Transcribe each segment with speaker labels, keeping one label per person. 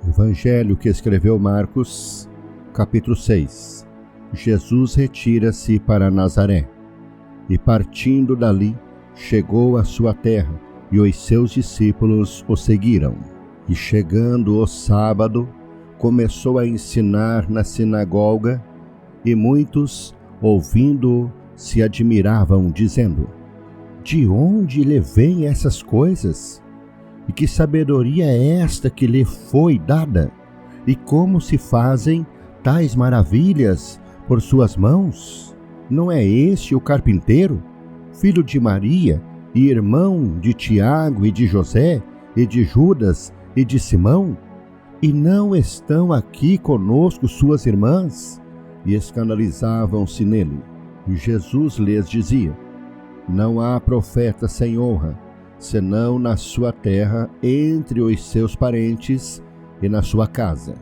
Speaker 1: Evangelho que escreveu Marcos, capítulo 6. Jesus retira-se para Nazaré, e partindo dali, chegou à sua terra, e os seus discípulos o seguiram. E chegando o sábado, começou a ensinar na sinagoga, e muitos, ouvindo-o, se admiravam, dizendo: de onde lhe vêm essas coisas? E que sabedoria é esta que lhe foi dada? E como se fazem tais maravilhas por suas mãos? Não é este o carpinteiro, filho de Maria, e irmão de Tiago e de José, e de Judas e de Simão? E não estão aqui conosco suas irmãs? E escandalizavam-se nele. E Jesus lhes dizia: não há profeta sem honra, senão na sua terra, entre os seus parentes e na sua casa.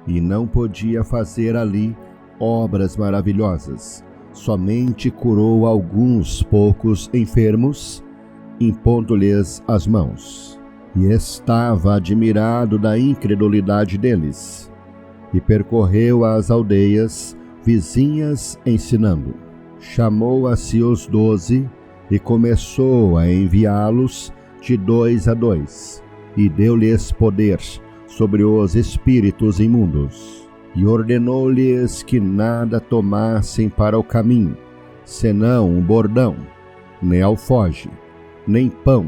Speaker 1: E não podia fazer ali obras maravilhosas, somente curou alguns poucos enfermos, impondo-lhes as mãos. E estava admirado da incredulidade deles, e percorreu as aldeias vizinhas ensinando. Chamou a si os 12 e começou a enviá-los de 2 a 2, e deu-lhes poder sobre os espíritos imundos, e ordenou-lhes que nada tomassem para o caminho, senão um bordão, nem alforje, nem pão,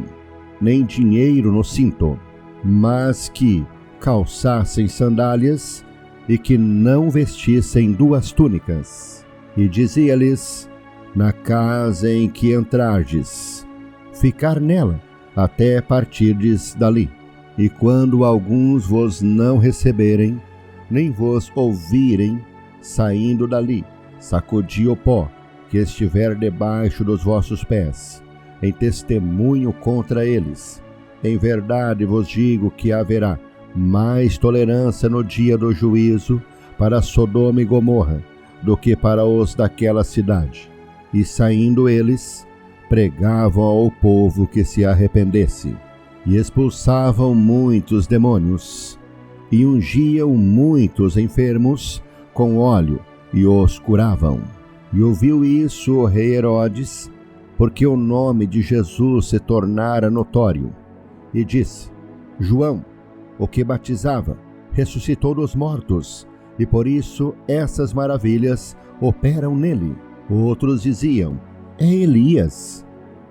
Speaker 1: nem dinheiro no cinto, mas que calçassem sandálias e que não vestissem 2 túnicas. E dizia-lhes: na casa em que entrardes, ficar nela até partirdes dali. E quando alguns vos não receberem, nem vos ouvirem, saindo dali, sacudi o pó que estiver debaixo dos vossos pés, em testemunho contra eles. Em verdade vos digo que haverá mais tolerância no dia do juízo para Sodoma e Gomorra do que para os daquela cidade. E saindo eles, pregavam ao povo que se arrependesse, e expulsavam muitos demônios, e ungiam muitos enfermos com óleo, e os curavam. E ouviu isso o rei Herodes, porque o nome de Jesus se tornara notório, e disse: João, o que batizava, ressuscitou dos mortos, e por isso essas maravilhas operam nele. Outros diziam: é Elias.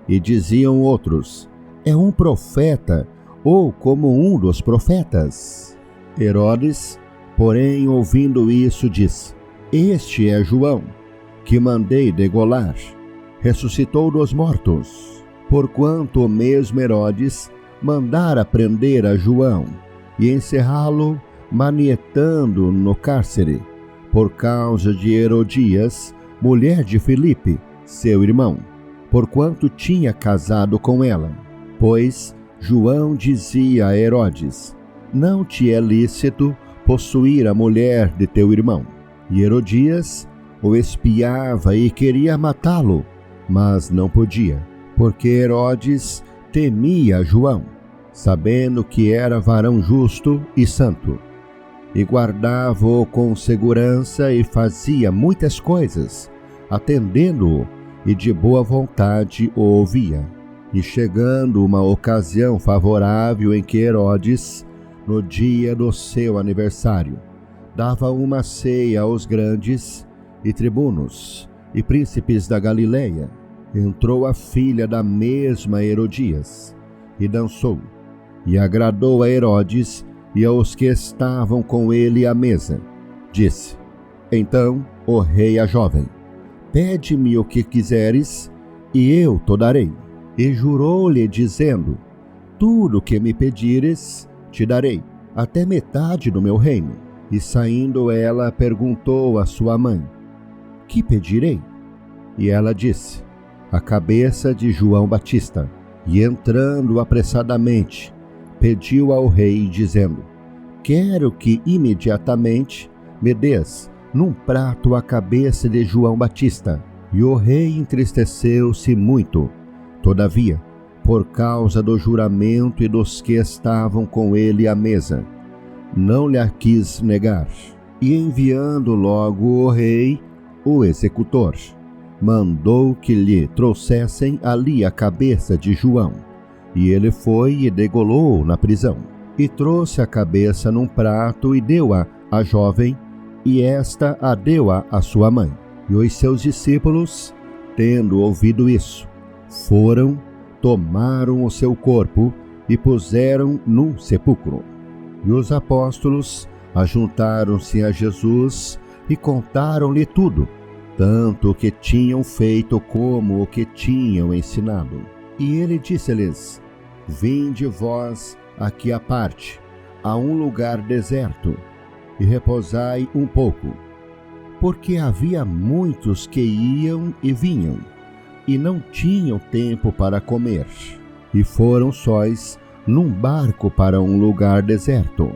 Speaker 1: E diziam outros: é um profeta, ou como um dos profetas. Herodes, porém, ouvindo isso, disse: este é João, que mandei degolar. Ressuscitou dos mortos. Porquanto o mesmo Herodes mandara prender a João e encerrá-lo, manietando no cárcere, por causa de Herodias, mulher de Filipe, seu irmão, porquanto tinha casado com ela. Pois João dizia a Herodes: não te é lícito possuir a mulher de teu irmão. E Herodias o espiava e queria matá-lo, mas não podia, porque Herodes temia João, sabendo que era varão justo e santo, e guardava-o com segurança e fazia muitas coisas, atendendo-o, e de boa vontade o ouvia. E chegando uma ocasião favorável em que Herodes, no dia do seu aniversário, dava uma ceia aos grandes e tribunos e príncipes da Galileia, entrou a filha da mesma Herodias e dançou, e agradou a Herodes e aos que estavam com ele à mesa. Disse então o rei à jovem: pede-me o que quiseres, e eu te darei. E jurou-lhe, dizendo: tudo o que me pedires, te darei, até metade do meu reino. E saindo ela, perguntou à sua mãe: que pedirei? E ela disse: a cabeça de João Batista. E entrando apressadamente, pediu ao rei, dizendo: quero que imediatamente me des num prato a cabeça de João Batista. E o rei entristeceu-se muito. Todavia, por causa do juramento e dos que estavam com ele à mesa, não lhe quis negar. E enviando logo o rei, o executor, mandou que lhe trouxessem ali a cabeça de João. E ele foi e degolou na prisão. E trouxe a cabeça num prato e deu-a à jovem, e esta a deu-a à sua mãe. E os seus discípulos, tendo ouvido isso, foram, tomaram o seu corpo e puseram num sepulcro. E os apóstolos ajuntaram-se a Jesus e contaram-lhe tudo, tanto o que tinham feito como o que tinham ensinado. E ele disse-lhes: Vinde vós aqui à parte, a um lugar deserto, e repousai um pouco. Porque havia muitos que iam e vinham, e não tinham tempo para comer. E foram sós num barco para um lugar deserto.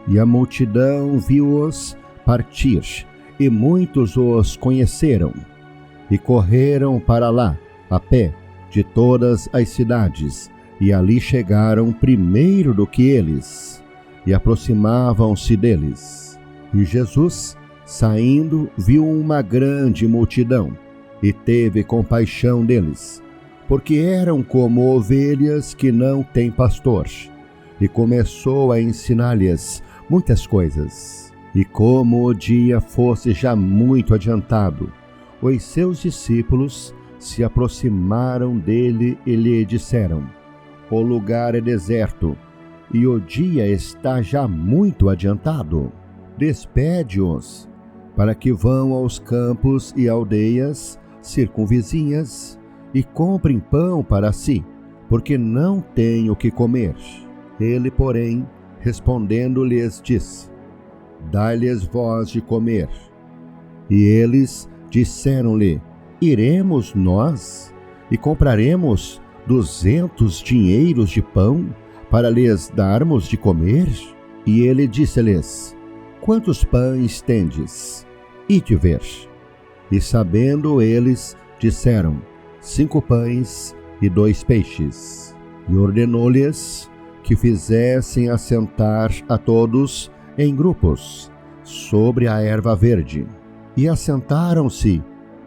Speaker 1: E a multidão viu-os partir, e muitos os conheceram, e correram para lá, a pé, de todas as cidades, e ali chegaram primeiro do que eles, e aproximavam-se deles. E Jesus, saindo, viu uma grande multidão, e teve compaixão deles, porque eram como ovelhas que não têm pastor, e começou a ensinar-lhes muitas coisas. E como o dia fosse já muito adiantado, os seus discípulos se aproximaram dele e lhe disseram: O lugar é deserto, e o dia está já muito adiantado. Despede-os, para que vão aos campos e aldeias circunvizinhas e comprem pão para si, porque não têm o que comer. Ele, porém, respondendo-lhes, disse: Dai-lhes vós de comer. E eles disseram-lhe: Iremos nós e compraremos 200 dinheiros de pão para lhes darmos de comer? E ele disse-lhes: Quantos pães tendes? Ide ver. E sabendo eles, disseram: 5 pães e 2 peixes. E ordenou-lhes que fizessem assentar a todos em grupos, sobre a erva verde. E assentaram-se,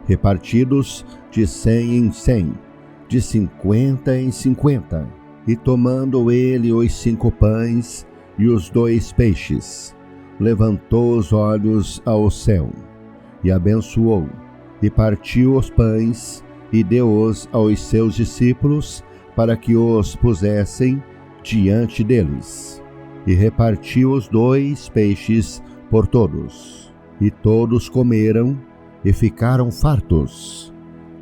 Speaker 1: repartidos de 100 em 100, de 50 em 50. E tomando ele os 5 pães e os 2 peixes, levantou os olhos ao céu, e abençoou, e partiu os pães, e deu-os aos seus discípulos, para que os pusessem diante deles. E repartiu os 2 peixes por todos. E todos comeram, e ficaram fartos.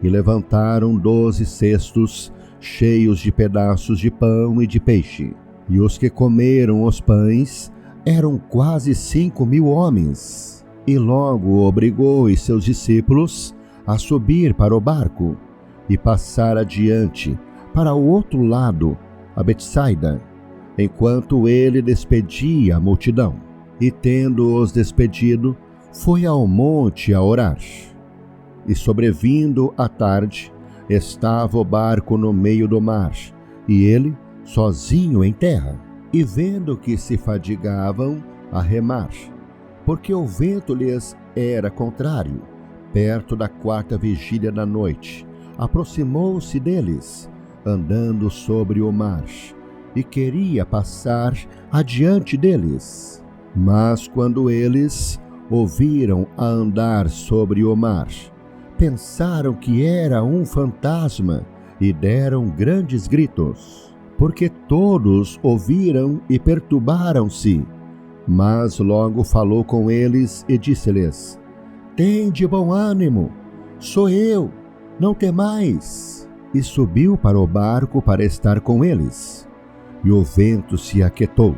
Speaker 1: E levantaram 12 cestos, cheios de pedaços de pão e de peixe. E os que comeram os pães eram quase 5.000 homens. E logo obrigou os seus discípulos a subir para o barco e passar adiante, para o outro lado, a Betsaida, enquanto ele despedia a multidão. E tendo-os despedido, foi ao monte a orar. E sobrevindo a tarde, estava o barco no meio do mar, e ele sozinho em terra. E vendo que se fadigavam a remar, porque o vento lhes era contrário, perto da 4ª vigília da noite, aproximou-se deles, andando sobre o mar, e queria passar adiante deles. Mas quando eles ouviram a andar sobre o mar, pensaram que era um fantasma e deram grandes gritos, porque todos ouviram e perturbaram-se. Mas logo falou com eles e disse-lhes: Tende bom ânimo, sou eu, não temais. E subiu para o barco para estar com eles. E o vento se aquietou.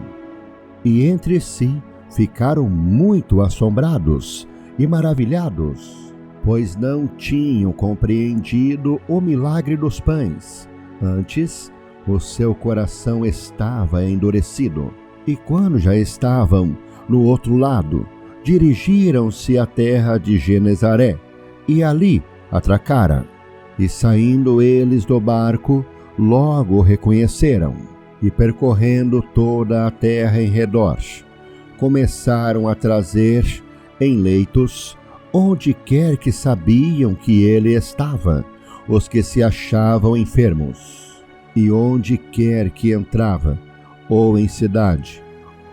Speaker 1: E entre si ficaram muito assombrados e maravilhados, pois não tinham compreendido o milagre dos pães. Antes, o seu coração estava endurecido. E quando já estavam no outro lado, dirigiram-se à terra de Genezaré, e ali atracaram. E saindo eles do barco, logo o reconheceram, e percorrendo toda a terra em redor, começaram a trazer em leitos, onde quer que sabiam que ele estava, os que se achavam enfermos. E onde quer que entrava, ou em cidade,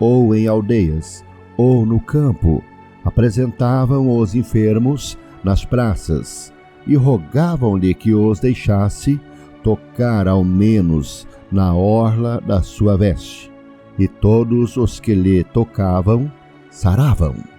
Speaker 1: ou em aldeias, ou no campo, apresentavam os enfermos nas praças e rogavam-lhe que os deixasse tocar ao menos na orla da sua veste. E todos os que lhe tocavam saravam.